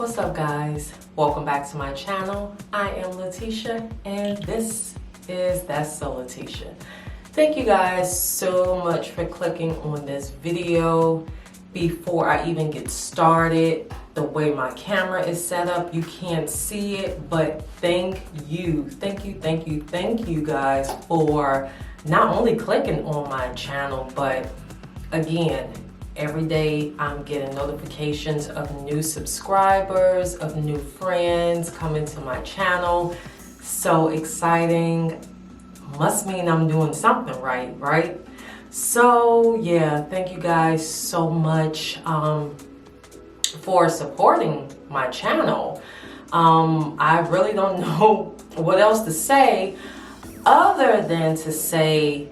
What's up, guys? Welcome back to my channel. I am Letitia and this is That's So Letitia. Thank you guys so much for clicking on this video. Before I even get started, the way my camera is set up, you can't see it, but thank you guys for not only clicking on my channel, but again, every day I'm getting notifications of new subscribers, of new friends coming to my channel. So exciting. Must mean I'm doing something right? So yeah, thank you guys so much for supporting my channel. I really don't know what else to say other than to say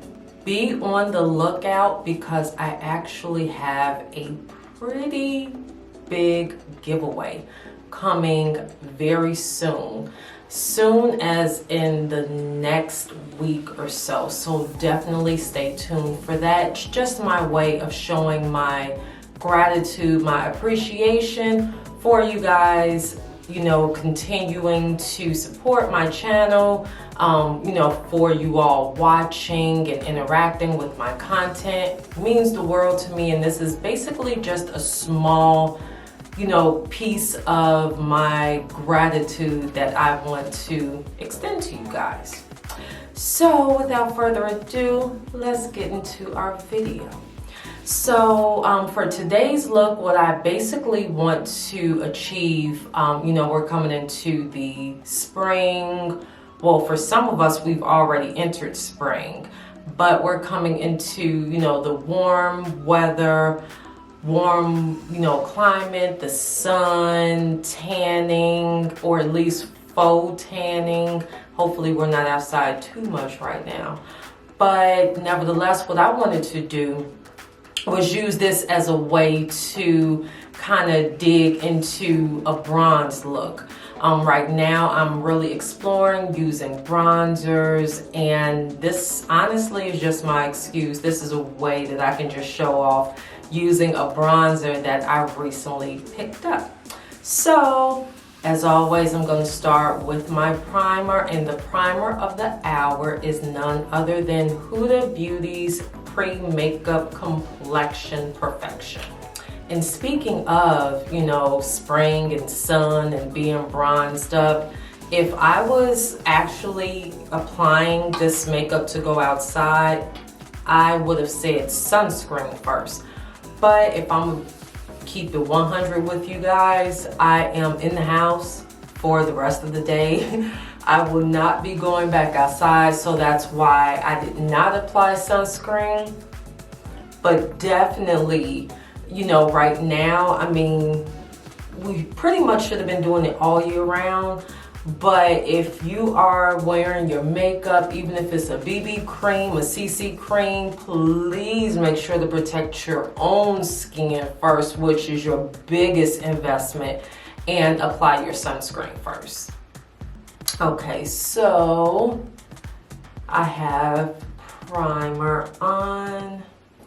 be on the lookout, because I actually have a pretty big giveaway coming very soon. Soon as in the next week or so. So definitely stay tuned for that. It's just my way of showing my gratitude, my appreciation for you guys, you know, continuing to support my channel, you know, for you all watching and interacting with my content. It means the world to me, and this is basically just a small, you know, piece of my gratitude that I want to extend to you guys. So without further ado, let's get into our video. So for today's look, what I basically want to achieve, you know, we're coming into the spring. Well, for some of us, we've already entered spring, but we're coming into, you know, the warm weather, warm, you know, climate, the sun, tanning, or at least faux tanning. Hopefully we're not outside too much right now. But nevertheless, what I wanted to do was use this as a way to kind of dig into a bronze look. Right now I'm really exploring using bronzers, and this honestly is just my excuse. This is a way that I can just show off using a bronzer that I recently picked up. So as always, I'm going to start with my primer, and the primer of the hour is none other than Huda Beauty's Pre-Makeup Complexion Perfection. And speaking of, you know, spring and sun and being bronzed up, if I was actually applying this makeup to go outside, I would have said sunscreen first. But if I'm keep it 100 with you guys, I am in the house for the rest of the day. I will not be going back outside, so that's why I did not apply sunscreen. But definitely, you know, right now, I mean, we pretty much should have been doing it all year round. But if you are wearing your makeup, even if it's a BB cream, a CC cream, please make sure to protect your own skin first, which is your biggest investment, and apply your sunscreen first. Okay, so I have primer on.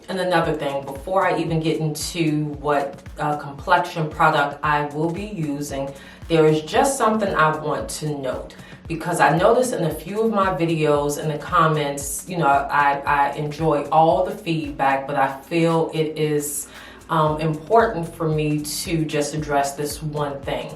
And another thing, before I even get into what complexion product I will be using, there is just something I want to note, because I noticed in a few of my videos in the comments, you know, I enjoy all the feedback, but I feel it is important for me to just address this one thing.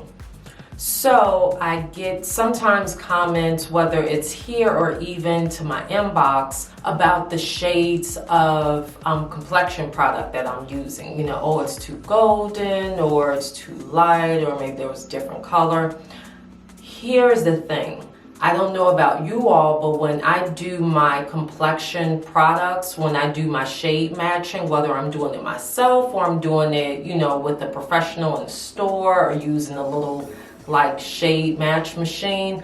So I get sometimes comments, whether it's here or even to my inbox, about the shades of complexion product that I'm using. You know, oh, it's too golden, or it's too light, or maybe there was a different color. Here's the thing. I don't know about you all, but when I do my complexion products, when I do my shade matching, whether I'm doing it myself or I'm doing it, you know, with a professional in the store, or using a little like shade match machine,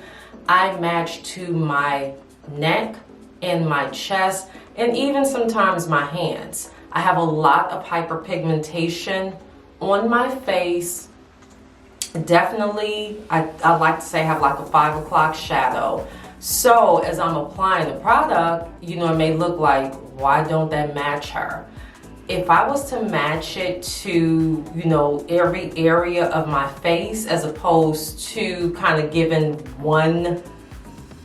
I match to my neck and my chest, and even sometimes my hands. I have a lot of hyperpigmentation on my face. Definitely, I like to say I have like a 5 o'clock shadow. So as I'm applying the product, you know, it may look like, why don't that match her? if I was to match it to, you know, every area of my face as opposed to kind of giving one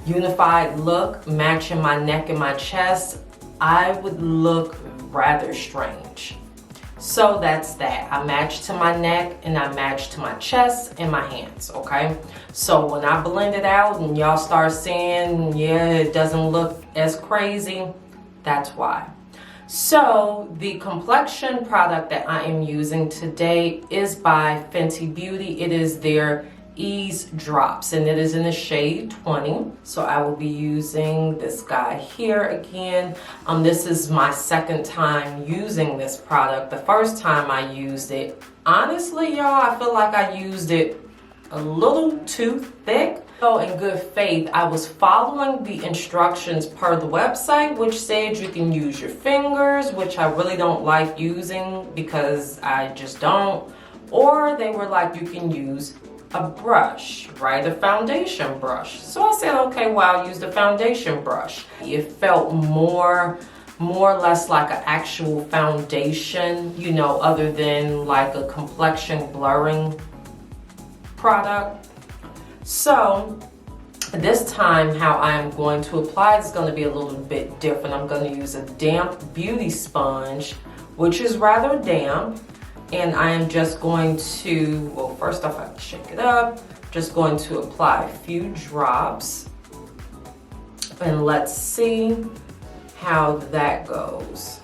unified look, matching my neck and my chest, I would look rather strange. So that's that. I match to my neck and I match to my chest and my hands, okay? So when I blend it out and y'all start seeing, yeah, it doesn't look as crazy, that's why. So the complexion product that I am using today is by Fenty Beauty. It is their Eaze drops and it is in the shade 20. So I will be using this guy here again. This is my second time using this product. The first time I used it, honestly y'all, I feel like I used it a little too thick. So in good faith, I was following the instructions per the website, which said you can use your fingers, which I really don't like using because I just don't. Or they were like, you can use a brush, right? A foundation brush. So I said, okay, well, I'll use the foundation brush. It felt more or less like an actual foundation, you know, other than like a complexion blurring product. So this time how I am going to apply is going to be a little bit different. I'm going to use a damp beauty sponge, which is rather damp. And I am just going to, well, first off, I have to shake it up. Just going to apply a few drops. And let's see how that goes.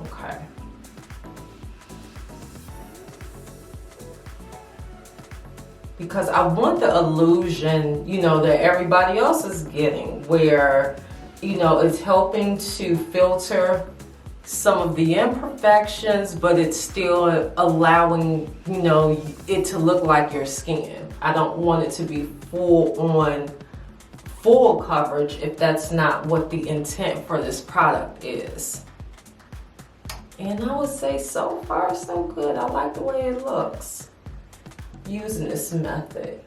Okay. Because I want the illusion, you know, that everybody else is getting, where, you know, it's helping to filter some of the imperfections, but it's still allowing, you know, it to look like your skin. I don't want it to be full coverage if that's not what the intent for this product is. And I would say so far so good. I like the way it looks using this method.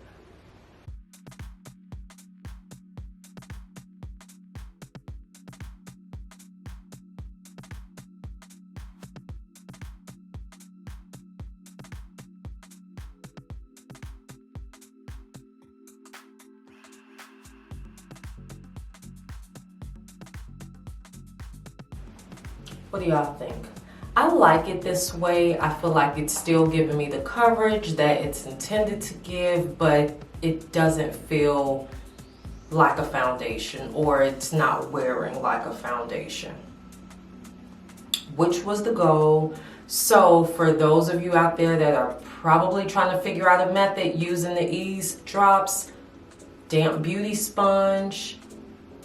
What do y'all think? I like it this way. I feel like it's still giving me the coverage that it's intended to give, but it doesn't feel like a foundation, or it's not wearing like a foundation, which was the goal. So for those of you out there that are probably trying to figure out a method using the Eaze drops, damp beauty sponge,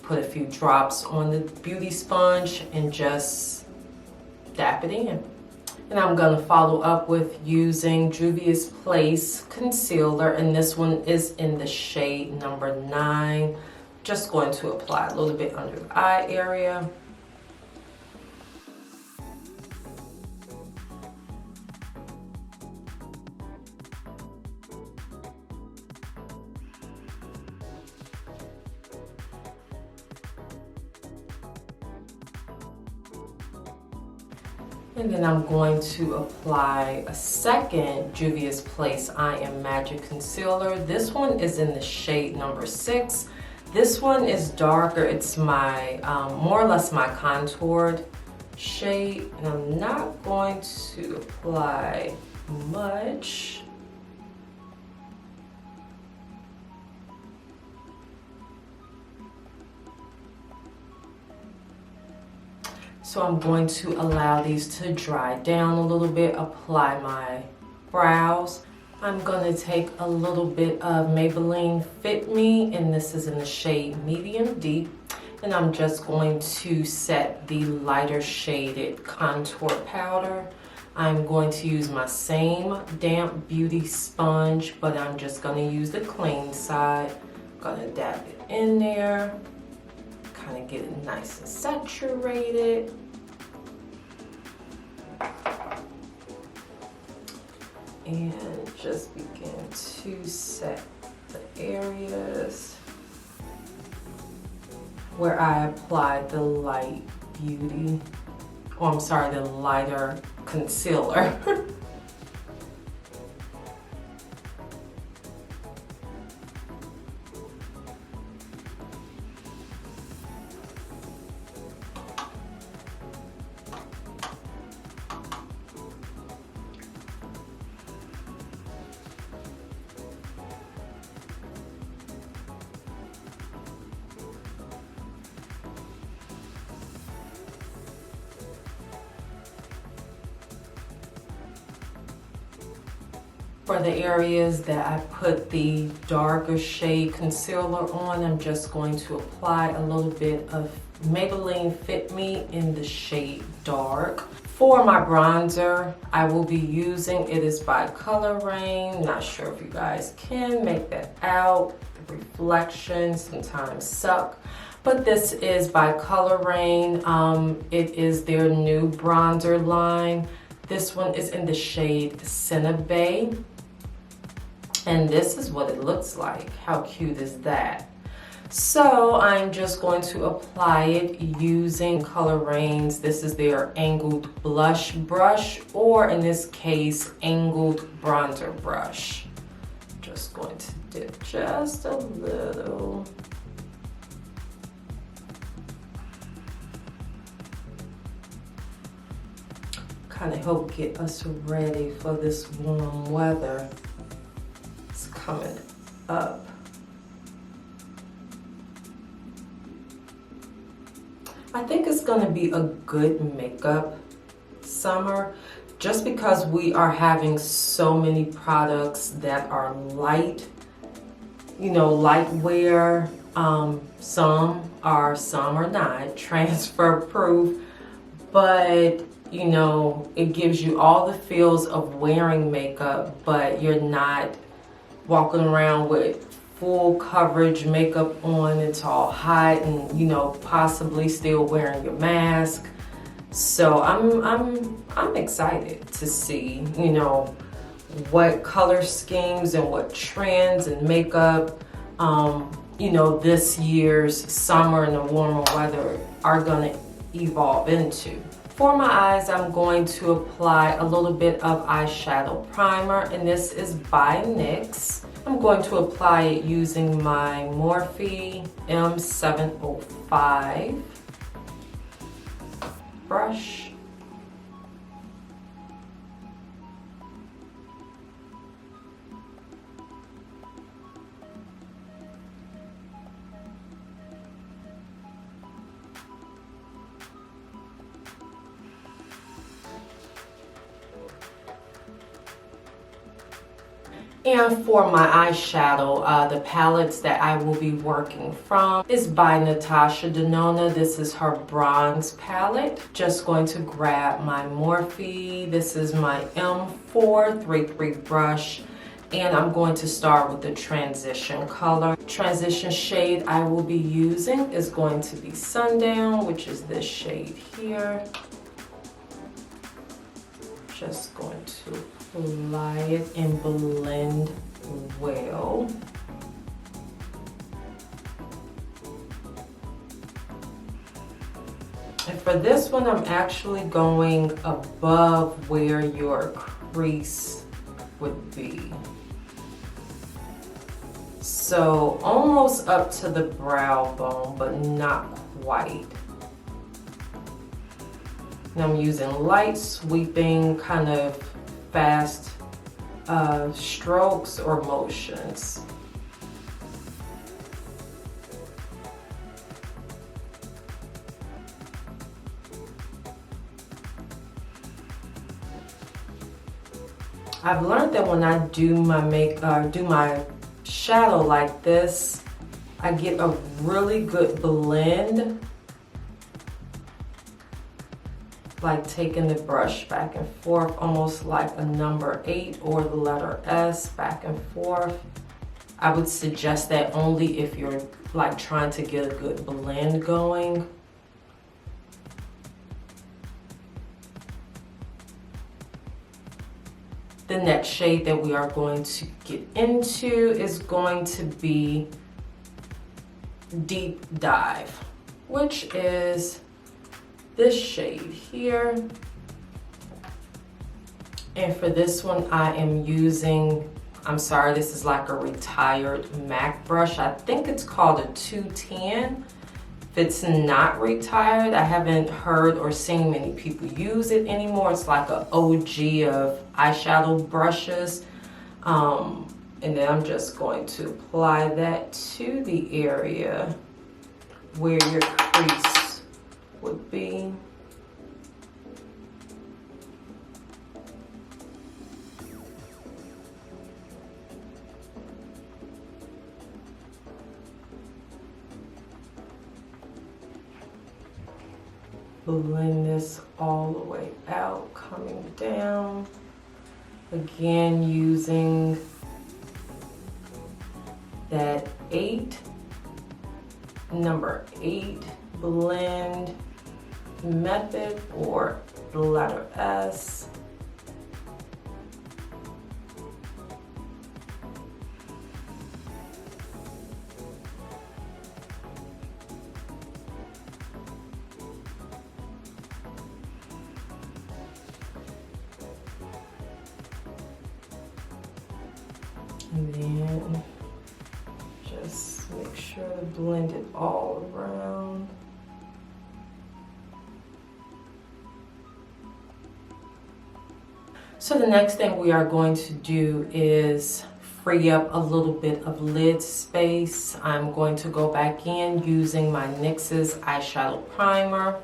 put a few drops on the beauty sponge and just dap it in. And I'm going to follow up with using Juvia's Place concealer, and this one is in the shade number 9. Just going to apply a little bit under the eye area. And then I'm going to apply a second Juvia's Place I Am Magic concealer. This one is in the shade number 6. This one is darker. It's my, more or less my contoured shade. And I'm not going to apply much. So I'm going to allow these to dry down a little bit, apply my brows. I'm going to take a little bit of Maybelline Fit Me, and this is in the shade Medium Deep. And I'm just going to set the lighter shaded contour powder. I'm going to use my same damp beauty sponge, but I'm just going to use the clean side. I'm going to dab it in there. Kind of get it nice and saturated. And just begin to set the areas. where I applied the light beauty, oh I'm sorry, the lighter concealer. For the areas that I put the darker shade concealer on, I'm just going to apply a little bit of Maybelline Fit Me in the shade Dark. For my bronzer, I will be using, it is by Raine. Not sure if you guys can make that out. The reflections sometimes suck. But this is by Raine. It is their new bronzer line. This one is in the shade Cinna Bay. And this is what it looks like. How cute is that? So I'm just going to apply it using Raine's. This is their angled blush brush, or in this case, angled bronzer brush. Just going to dip just a little. Kind of help get us ready for this warm weather. It's coming up. I think it's going to be a good makeup summer, just because we are having so many products that are light, you know, light wear. Some are not transfer proof, but you know, it gives you all the feels of wearing makeup, but you're not walking around with full coverage makeup on. It's all hot and, you know, possibly still wearing your mask. So I'm excited to see, you know, what color schemes and what trends and makeup, you know, this year's summer and the warmer weather are gonna evolve into. For my eyes, I'm going to apply a little bit of eyeshadow primer, and this is by NYX. I'm going to apply it using my Morphe M705 brush. And for my eyeshadow, the palettes that I will be working from is by Natasha Denona. This is her bronze palette. Just going to grab my Morphe. This is my M433 brush. And I'm going to start with the transition color. Transition shade I will be using is going to be Sundown, which is this shade here. Just going to apply it and blend well. And for this one, I'm actually going above where your crease would be. So almost up to the brow bone, but not quite. And I'm using light sweeping, kind of fast strokes or motions. I've learned that when I do my shadow like this, I get a really good blend. Like taking the brush back and forth, almost like a number 8 or the letter S, back and forth. I would suggest that only if you're like trying to get a good blend going. The next shade that we are going to get into is going to be Deep Dive. which is this shade here. And for this one, I am using, I'm sorry, this is like a retired MAC brush. I think it's called a 210. If it's not retired, I haven't heard or seen many people use it anymore. It's like an OG of eyeshadow brushes. And then I'm just going to apply that to the area where your crease would be. Blend this all the way out, coming down. Again, using that number 8 blend method, or the letter S. And then just make sure to blend it all around. So the next thing we are going to do is free up a little bit of lid space. I'm going to go back in using my NYX's eyeshadow primer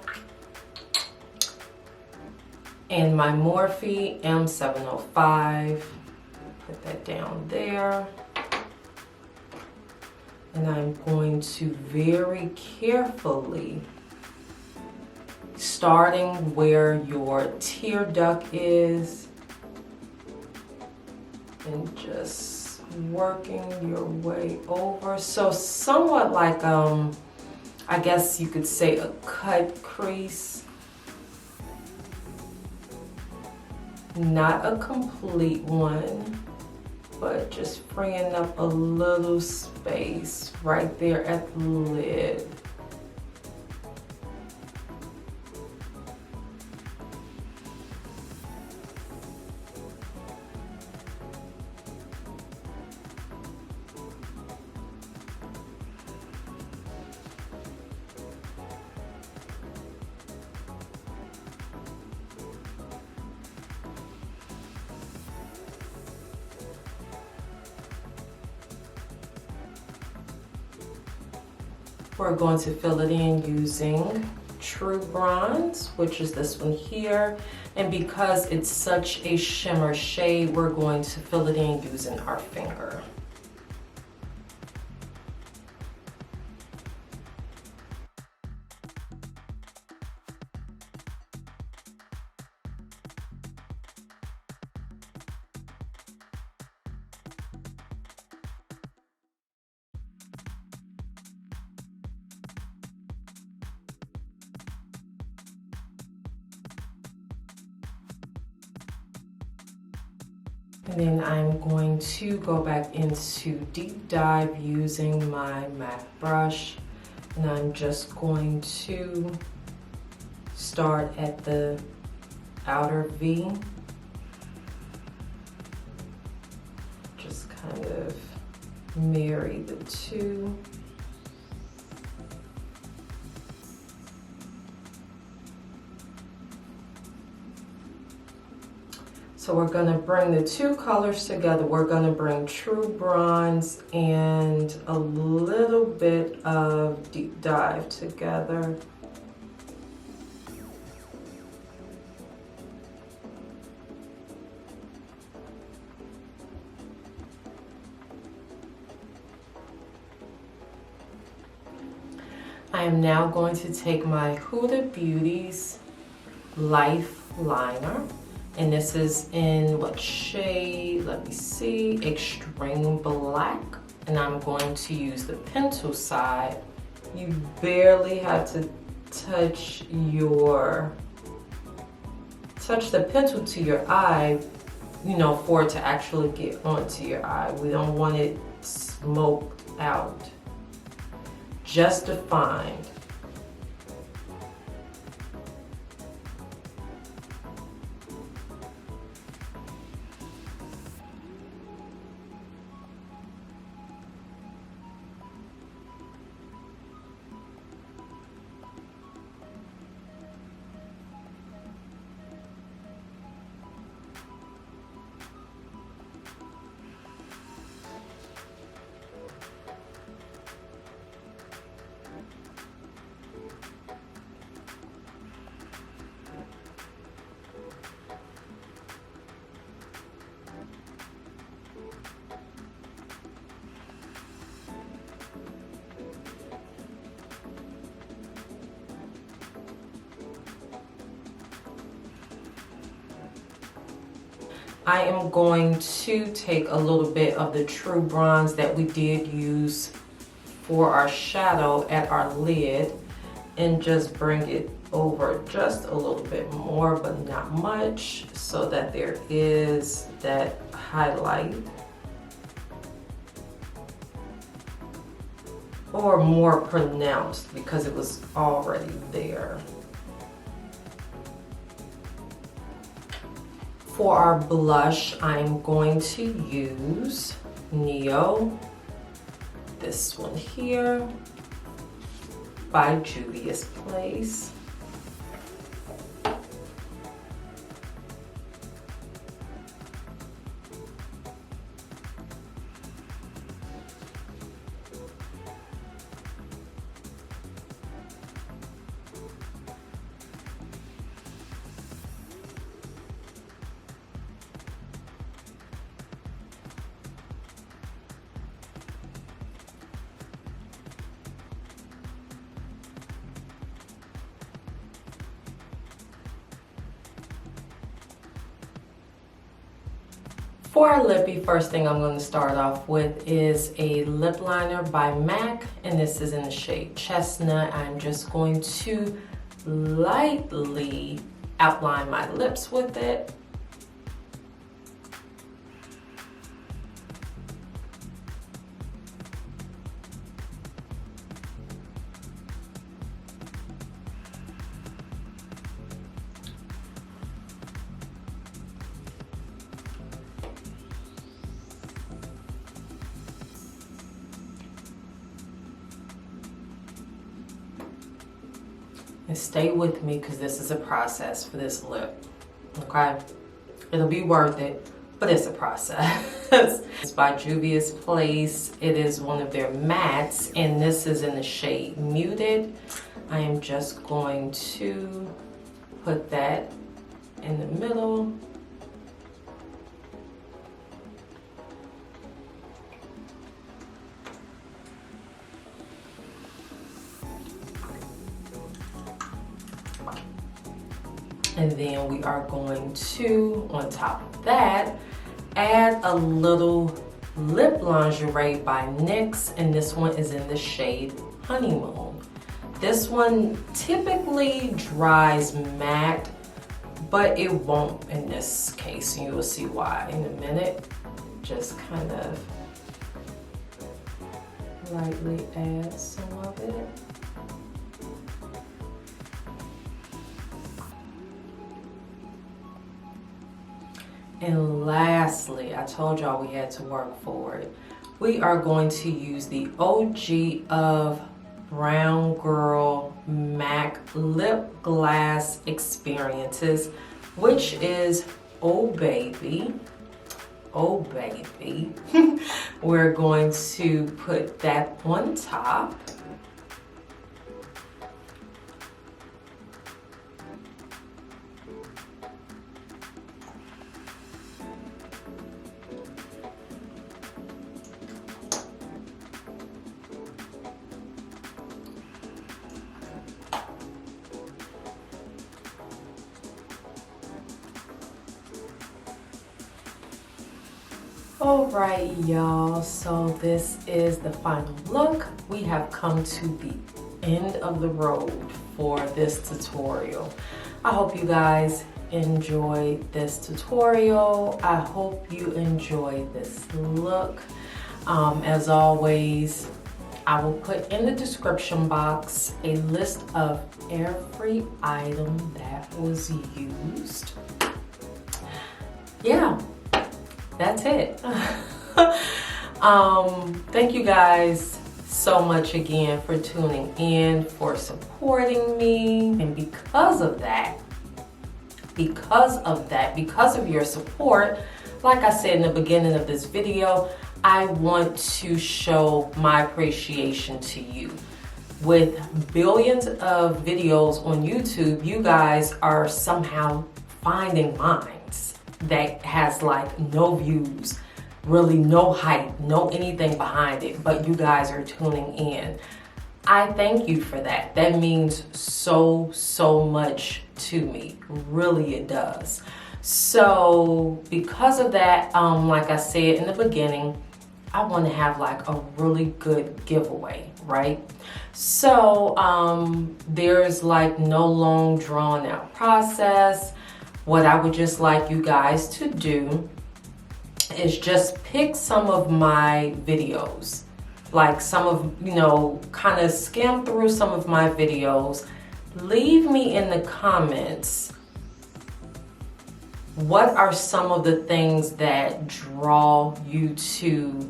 and my Morphe M705. Put that down there. And I'm going to very carefully, starting where your tear duct is, and just working your way over. So somewhat like, I guess you could say a cut crease. Not a complete one, but just freeing up a little space right there at the lid. We're going to fill it in using True Bronze, which is this one here. And because it's such a shimmer shade, we're going to fill it in using our finger. And then I'm going to go back into Deep Dive using my MAC brush. And I'm just going to start at the outer V. Just kind of marry the two. So we're gonna bring the two colors together. We're gonna bring True Bronze and a little bit of Deep Dive together. I am now going to take my Huda Beauty's Life Liner. And this is in what shade? Let me see. Extreme Black. And I'm going to use the pencil side. You barely have to touch the pencil to your eye, you know, for it to actually get onto your eye. We don't want it smoked out. Just defined. I am going to take a little bit of the True Bronze that we did use for our shadow at our lid and just bring it over just a little bit more, but not much, so that there is that highlight. Or more pronounced because it was already there. For our blush, I'm going to use Neo, this one here, by Juvia's Place. For our lippy, first thing I'm going to start off with is a lip liner by MAC, and this is in the shade Chestnut. I'm just going to lightly outline my lips with it. And stay with me because this is a process for this lip, okay? It'll be worth it, but it's a process. It's by Juvia's Place. It is one of their mattes, and this is in the shade Muted. I am just going to put that in the middle. And then we are going to, on top of that, add a little lip lingerie by NYX, and this one is in the shade Honeymoon. This one typically dries matte, but it won't in this case, and you will see why in a minute. Just kind of lightly add some of it. And lastly, I told y'all we had to work for it. We are going to use the OG of Brown Girl MAC Lip Glass Experiences, which is Oh Baby. Oh Baby. We're going to put that on top. Alright y'all, so this is the final look. We have come to the end of the road for this tutorial. I hope you guys enjoyed this tutorial. I hope you enjoyed this look. As always, I will put in the description box a list of every item that was used. Yeah. That's it. Thank you guys so much again for tuning in, for supporting me. And because of your support, like I said in the beginning of this video, I want to show my appreciation to you. With billions of videos on YouTube, you guys are somehow finding mine that has like no views, really no hype, no anything behind it, but you guys are tuning in. I thank you for that. That means so much to me. Really, it does. So because of that, like I said in the beginning, I want to have like a really good giveaway, right? So there's like no long drawn out process. What I would just like you guys to do is just pick some of my videos, like some of, you know, kind of skim through some of my videos. Leave me in the comments, what are some of the things that draw you to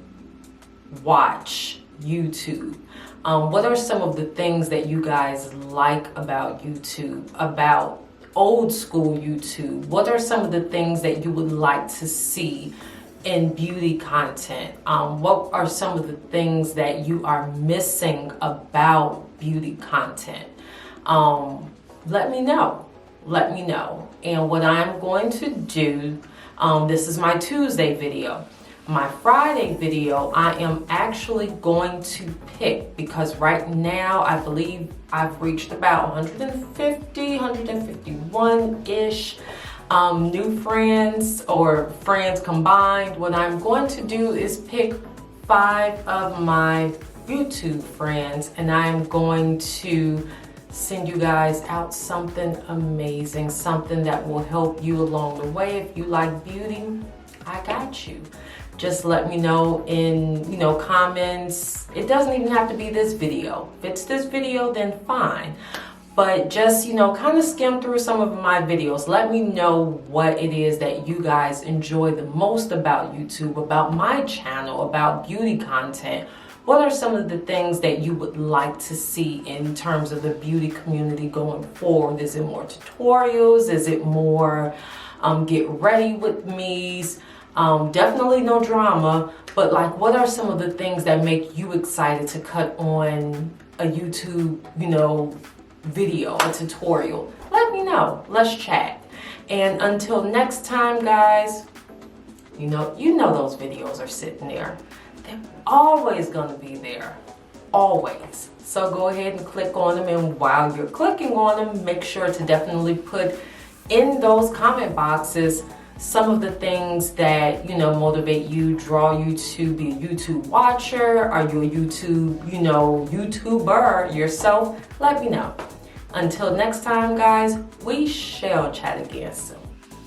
watch YouTube? What are some of the things that you guys like about YouTube, about old school YouTube? What are some of the things that you would like to see in beauty content? What are some of the things that you are missing about beauty content? Let me know. Let me know. And what I'm going to do, this is my Tuesday video. My Friday video, I am actually going to pick, because right now I believe I've reached about 150, 151-ish new friends, or friends combined. What I'm going to do is pick 5 of my YouTube friends, and I'm going to send you guys out something amazing, something that will help you along the way. If you like beauty, I got you. Just let me know in, you know, comments. It doesn't even have to be this video. If it's this video, then fine. But just, you know, kind of skim through some of my videos. Let me know what it is that you guys enjoy the most about YouTube, about my channel, about beauty content. What are some of the things that you would like to see in terms of the beauty community going forward? Is it more tutorials? Is it more get ready with me's? Definitely no drama, but like, what are some of the things that make you excited to cut on a YouTube, you know, video, a tutorial? Let me know. Let's chat. And until next time, guys, you know those videos are sitting there. They're always going to be there. Always. So go ahead and click on them, and while you're clicking on them, make sure to definitely put in those comment boxes some of the things that, you know, motivate you, draw you to be a YouTube watcher. Are you a YouTube, you know, YouTuber yourself? Let me know. Until next time, guys, we shall chat again soon.